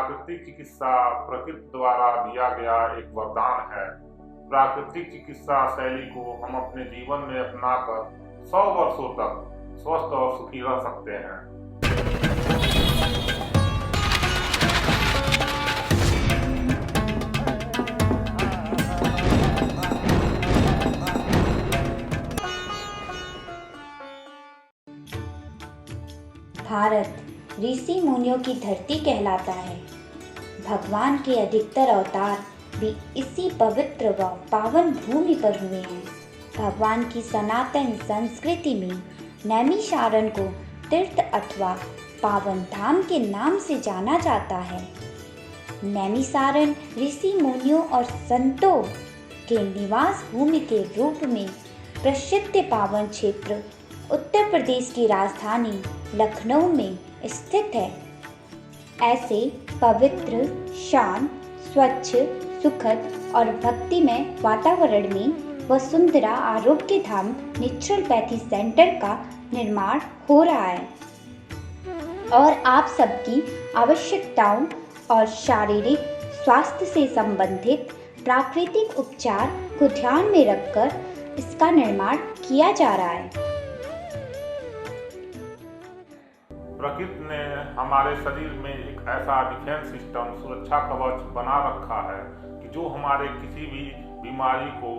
प्राकृतिक चिकित्सा प्रकृति द्वारा दिया गया एक वरदान है। प्राकृतिक चिकित्सा शैली को हम अपने जीवन में अपनाकर 100 वर्षों तक स्वस्थ और सुखी रह सकते हैं। भारत ऋषि मुनियों की धरती कहलाता है। भगवान के अधिकतर अवतार भी इसी पवित्र व पावन भूमि पर हुए हैं। भगवान की सनातन संस्कृति में नैमिषारण्य को तीर्थ अथवा पावन धाम के नाम से जाना जाता है। नैमिषारण्य ऋषि मुनियों और संतों के निवास भूमि के रूप में प्रसिद्ध पावन क्षेत्र उत्तर प्रदेश की राजधानी लखनऊ में स्थित है। ऐसे पवित्र, शांत, स्वच्छ, सुखद और भक्तिमय वातावरण में वसुंधरा आरोग्य धाम नेचुरोपैथी सेंटर का निर्माण हो रहा है और आप सबकी आवश्यकताओं और शारीरिक स्वास्थ्य से संबंधित प्राकृतिक उपचार को ध्यान में रखकर इसका निर्माण किया जा रहा है। प्रकृति ने हमारे शरीर में एक ऐसा डिफेंस सिस्टम, सुरक्षा कवच बना रखा है कि जो हमारे किसी भी बीमारी को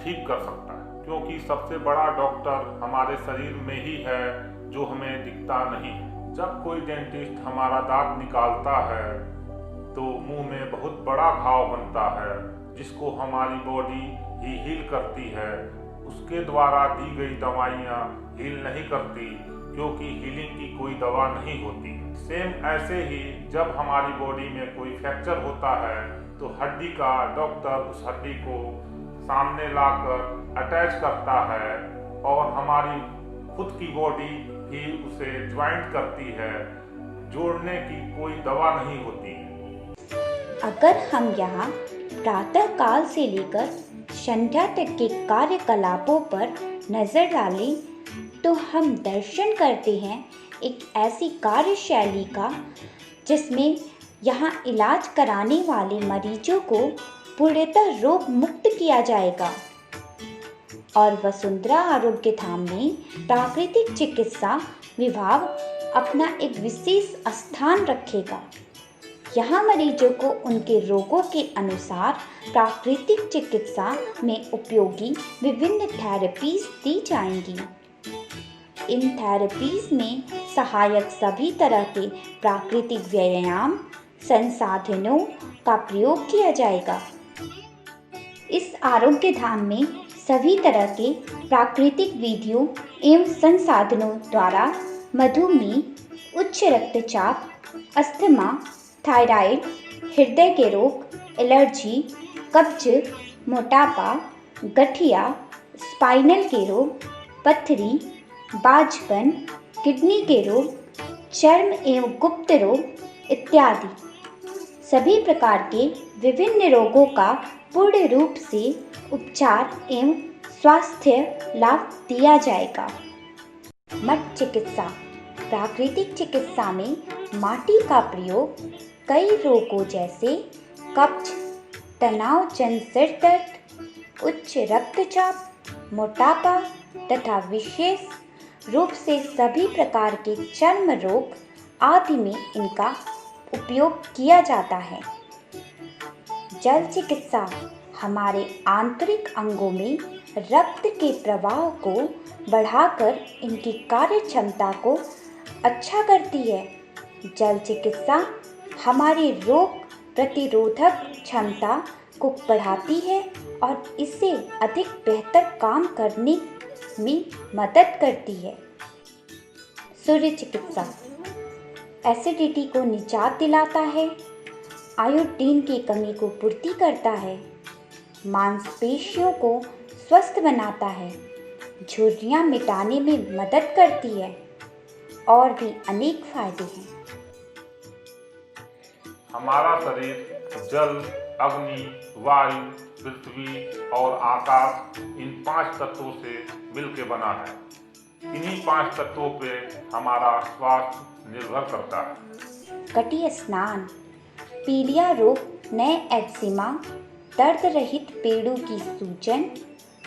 ठीक कर सकता है, क्योंकि सबसे बड़ा डॉक्टर हमारे शरीर में ही है जो हमें दिखता नहीं। जब कोई डेंटिस्ट हमारा दांत निकालता है तो मुंह में बहुत बड़ा घाव बनता है जिसको हमारी बॉडी ही हील करती है। उसके द्वारा दी गई दवाइयाँ हील नहीं करती, क्योंकि हीलिंग की कोई दवा नहीं होती। सेम ऐसे ही जब हमारी बॉडी में कोई फ्रैक्चर होता है तो हड्डी का डॉक्टर उस हड्डी को सामने लाकर अटैच करता है और हमारी खुद की बॉडी ही उसे ज्वाइंट करती है। जोड़ने की कोई दवा नहीं होती। अगर हम यहाँ प्रातः काल से लेकर संध्या तक के कार्यकलापों पर नजर डालें तो हम दर्शन करते हैं एक ऐसी कार्यशैली का जिसमें यहाँ इलाज कराने वाले मरीजों को पूर्णतः रोग मुक्त किया जाएगा और वसुंधरा आरोग्य धाम में प्राकृतिक चिकित्सा विभाग अपना एक विशेष स्थान रखेगा। यहाँ मरीजों को उनके रोगों के अनुसार प्राकृतिक चिकित्सा में उपयोगी विभिन्न थेरेपीज दी जाएंगी। इन थेरेपीज में सहायक सभी तरह के प्राकृतिक व्यायाम संसाधनों का प्रयोग किया जाएगा। इस आरोग्य धाम में सभी तरह के प्राकृतिक विधियों एवं संसाधनों द्वारा मधुमेह, उच्च रक्तचाप, अस्थमा, थायराइड, हृदय के रोग, एलर्जी, कब्ज, मोटापा, गठिया, स्पाइनल के रोग, पथरी, बाझपन, किडनी के रोग, चर्म एवं गुप्त रोग इत्यादि सभी प्रकार के विभिन्न रोगों का पूर्ण रूप से उपचार एवं स्वास्थ्य लाभ दिया जाएगा। मठ चिकित्सा। प्राकृतिक चिकित्सा में माटी का प्रयोग कई रोगों जैसे कब्ज, तनावजन्य सिर दर्द, उच्च रक्तचाप, मोटापा तथा विशेष रूप से सभी प्रकार के चर्म रोग आदि में इनका उपयोग किया जाता है। जल चिकित्सा हमारे आंतरिक अंगों में रक्त के प्रवाह को बढ़ाकर इनकी कार्य क्षमता को अच्छा करती है। जल चिकित्सा हमारी रोग प्रतिरोधक क्षमता को बढ़ाती है और इससे अधिक बेहतर काम करने में मदद करती है। सूर्य चिकित्सा एसिडिटी को निजात दिलाता है, आयोडीन की कमी को पूर्ति करता है, मांसपेशियों को स्वस्थ बनाता है, झुर्रियाँ मिटाने में मदद करती है और भी अनेक फायदे हैं। हमारा शरीर जल, अग्नि, वायु, पृथ्वी और आकाश इन 5 तत्वों से मिलकर बना है। इन्हीं 5 तत्वों पे हमारा स्वास्थ्य निर्भर करता है। कटी स्नान पीलिया रोग, नए एक्जिमा, दर्द रहित पेड़ों की सूजन,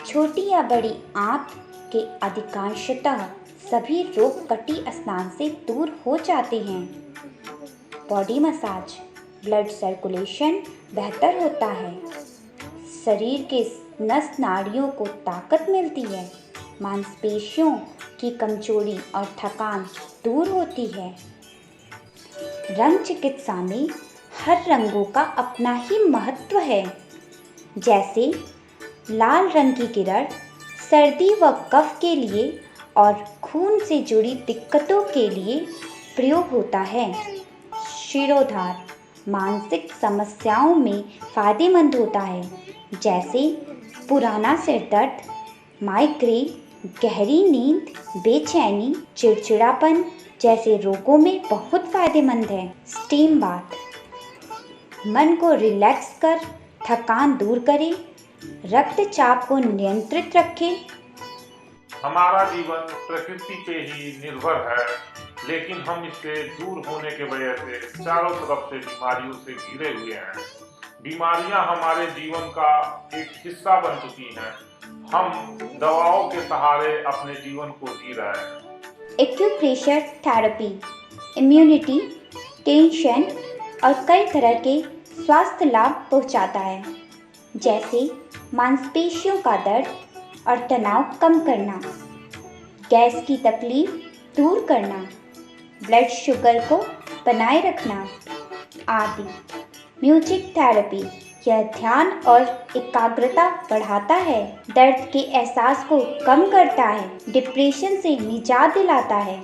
छोटी या बड़ी आंत के अधिकांशतः सभी रोग कटी स्नान से दूर हो जाते हैं। बॉडी मसाज, ब्लड सर्कुलेशन बेहतर होता है, शरीर के नस नाड़ियों को ताकत मिलती है, मांसपेशियों की कमजोरी और थकान दूर होती है। रंग चिकित्सा में हर रंगों का अपना ही महत्व है। जैसे लाल रंग की किरण सर्दी व कफ के लिए और खून से जुड़ी दिक्कतों के लिए प्रयोग होता है। शिरोधार मानसिक समस्याओं में फायदेमंद होता है, जैसे पुराना सिर दर्द, माइग्रेन, गहरी नींद, बेचैनी, चिड़चिड़ापन जैसे रोगों में बहुत फायदेमंद है। स्टीम बाथ मन को रिलैक्स कर थकान दूर करे, रक्तचाप को नियंत्रित रखे। हमारा जीवन प्रकृति पे ही निर्भर है, लेकिन हम इससे दूर होने के वजह से चारों तरफ से बीमारियों से घिरे हुए हैं। बीमारियां हमारे जीवन का एक हिस्सा बन चुकी हैं। हम दवाओं के सहारे अपने जीवन को जी रहे हैं। एक्यूप्रेशर थेरेपी इम्यूनिटी, टेंशन और कई तरह के स्वास्थ्य लाभ पहुंचाता है, जैसे मांसपेशियों का दर्द और तनाव कम करना, गैस की तकलीफ दूर करना, ब्लड शुगर को बनाए रखना आदि। म्यूजिक थेरेपी यह ध्यान और एकाग्रता बढ़ाता है, दर्द के एहसास को कम करता है, डिप्रेशन से निजात दिलाता है।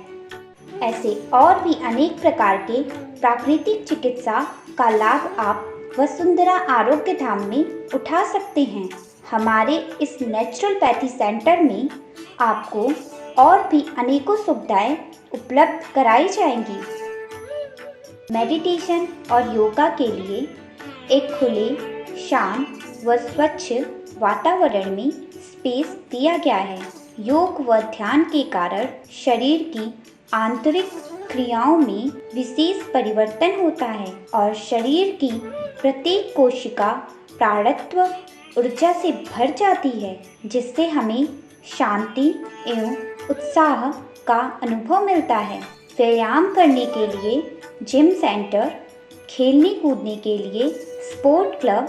ऐसे और भी अनेक प्रकार के प्राकृतिक चिकित्सा का लाभ आप वसुंधरा आरोग्य धाम में उठा सकते हैं। हमारे इस नेचुरोपैथी सेंटर में आपको और भी अनेकों सुविधाएं उपलब्ध कराई जाएंगी। मेडिटेशन और योगा के लिए एक खुले, शांत व स्वच्छ वातावरण में स्पेस दिया गया है। योग व ध्यान के कारण शरीर की आंतरिक क्रियाओं में विशेष परिवर्तन होता है और शरीर की प्रत्येक कोशिका प्राणत्व ऊर्जा से भर जाती है, जिससे हमें शांति एवं उत्साह का अनुभव मिलता है। व्यायाम करने के लिए जिम सेंटर, खेलने कूदने के लिए स्पोर्ट क्लब,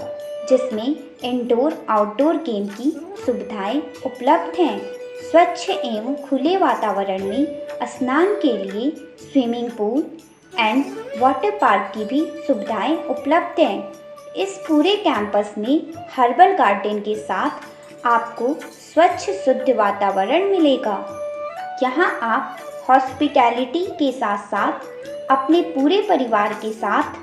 जिसमें इंडोर आउटडोर गेम की सुविधाएं उपलब्ध हैं। स्वच्छ एवं खुले वातावरण में स्नान के लिए swimming pool and water park की भी सुविधाएं उपलब्ध हैं। इस पूरे कैंपस में हर्बल गार्डन के साथ आपको स्वच्छ शुद्ध वातावरण मिलेगा। यहाँ आप हॉस्पिटैलिटी के साथ साथ अपने पूरे परिवार के साथ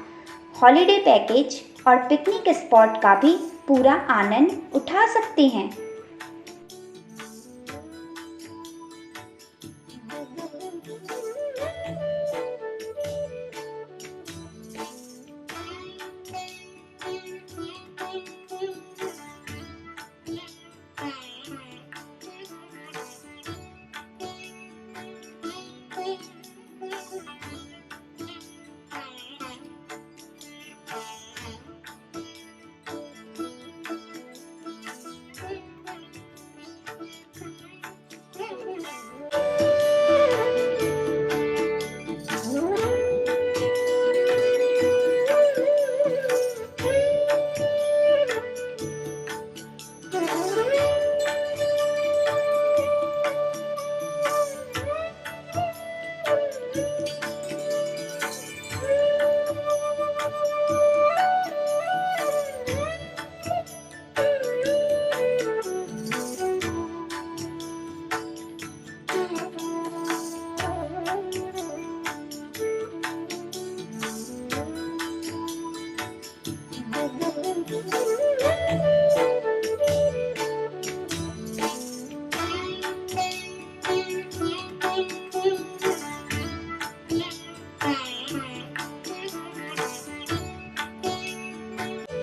हॉलिडे पैकेज और पिकनिक स्पॉट का भी पूरा आनंद उठा सकते हैं।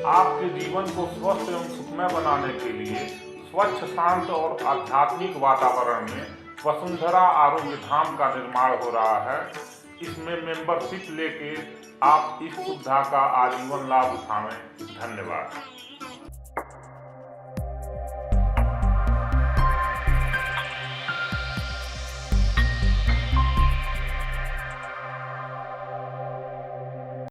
आपके जीवन को स्वस्थ एवं सुखमय बनाने के लिए स्वच्छ, शांत और आध्यात्मिक वातावरण में वसुंधरा आरोग्य धाम का निर्माण हो रहा है। इसमें मेंबरशिप लेके आप इस सुविधा का आजीवन लाभ उठाएं। धन्यवाद।